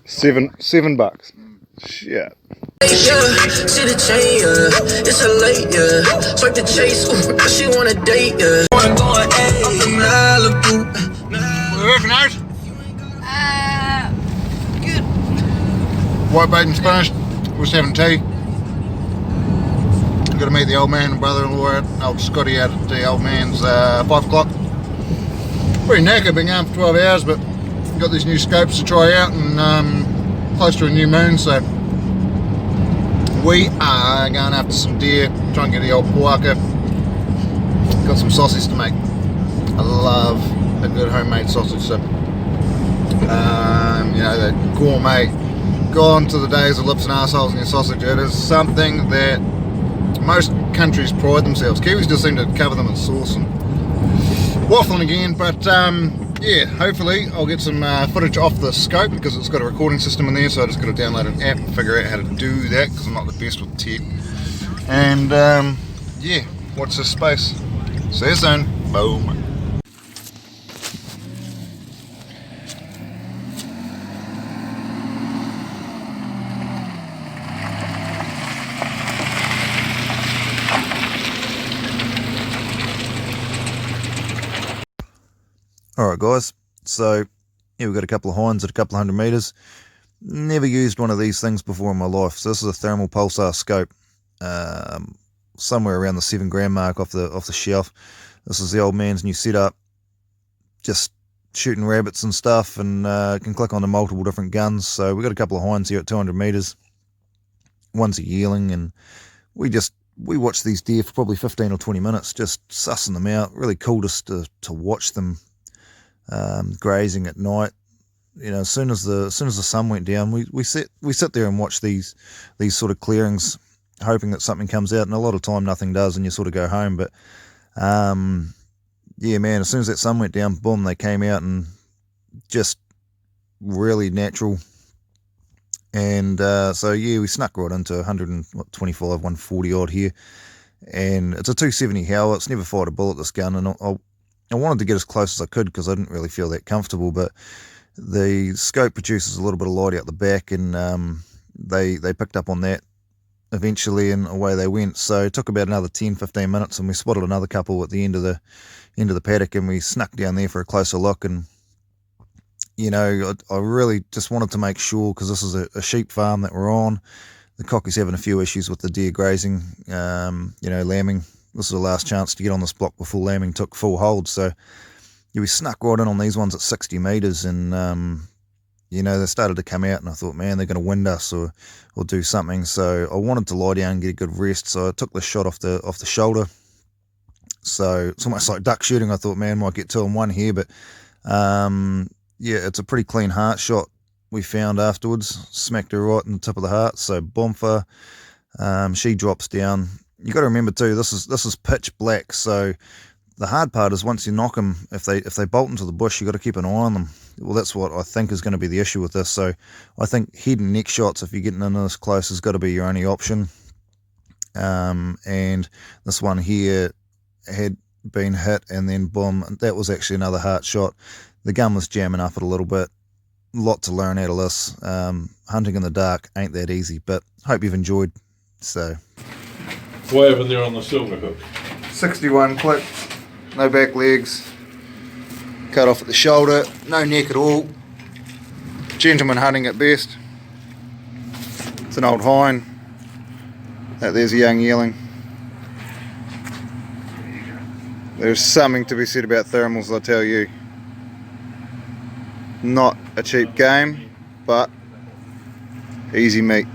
Seven bucks. Shit. See the chain, it's a late, swipe the chase, ooh, now she wanna date, wanna go on Malibu. What do you reckon, Ash? Good. White baiting finished. We're just having tea. Got to meet the old man and brother-in-law at old Scotty out at the old man's 5 o'clock. Pretty knackered, been going for 12 hours, but got these new scopes to try out and close to a new moon, so we are going after some deer, try and get the old puaka. Got some sausage to make. I love a good homemade sausage, so you know, the gourmet. Gone to the days of lips and arseholes in your sausage. It is something that most countries pride themselves. Kiwis just seem to cover them in sauce and waffling again, but yeah, hopefully I'll get some footage off the scope because it's got a recording system in there, so I just got to download an app and figure out how to do that because I'm not the best with tech. And yeah, watch this space. See you soon. Boom. Alright guys, so yeah, we've got a couple of hinds at a couple of 100 metres. Never used one of these things before in my life. So this is a thermal pulsar scope, somewhere around the 7 gram mark off the shelf. This is the old man's new setup, just shooting rabbits and stuff, and can click on the multiple different guns. So we've got a couple of hinds here at 200 metres. One's a yearling, and we watched these deer for probably 15 or 20 minutes, just sussing them out. Really cool just to watch them grazing at night. You know, as soon as the sun went down, we sit there and watch these sort of clearings, hoping that something comes out, and a lot of time nothing does, and you sort of go home. But yeah, man, as soon as that sun went down, boom, they came out, and just really natural. And so yeah, we snuck right into 125, 140 odd here, and it's a 270 Howler. It's never fired a bullet, this gun, and I wanted to get as close as I could because I didn't really feel that comfortable, but the scope produces a little bit of light out the back, and they picked up on that eventually, and away they went. So it took about another 10-15 minutes, and we spotted another couple at the end of the paddock, and we snuck down there for a closer look. And you know, I really just wanted to make sure, because this is a sheep farm that we're on. The cockie's having a few issues with the deer grazing, you know, lambing. This is the last chance to get on this block before lambing took full hold. So yeah, we snuck right in on these ones at 60 metres, and you know, they started to come out, and I thought, man, they're going to wind us or do something. So I wanted to lie down and get a good rest, so I took the shot off the shoulder. So it's almost like duck shooting. I thought, man, might get 2 in 1 here, but yeah, it's a pretty clean heart shot we found afterwards. Smacked her right in the tip of the heart, so bomfa. She drops down. You got to remember too, this is pitch black, so the hard part is once you knock them, if they bolt into the bush, you got to keep an eye on them. Well, that's what I think is going to be the issue with this. So I think head and neck shots, if you're getting in this close, has got to be your only option. And this one here had been hit, and then boom, that was actually another heart shot. The gun was jamming up it a little bit. A lot to learn out of this. Hunting in the dark ain't that easy, but hope you've enjoyed. So what happened there on the silver hook? 61 clip, no back legs, cut off at the shoulder, no neck at all. Gentleman hunting at best. It's an old hind. There's a young yearling. There's something to be said about thermals, I tell you. Not a cheap game, but easy meat.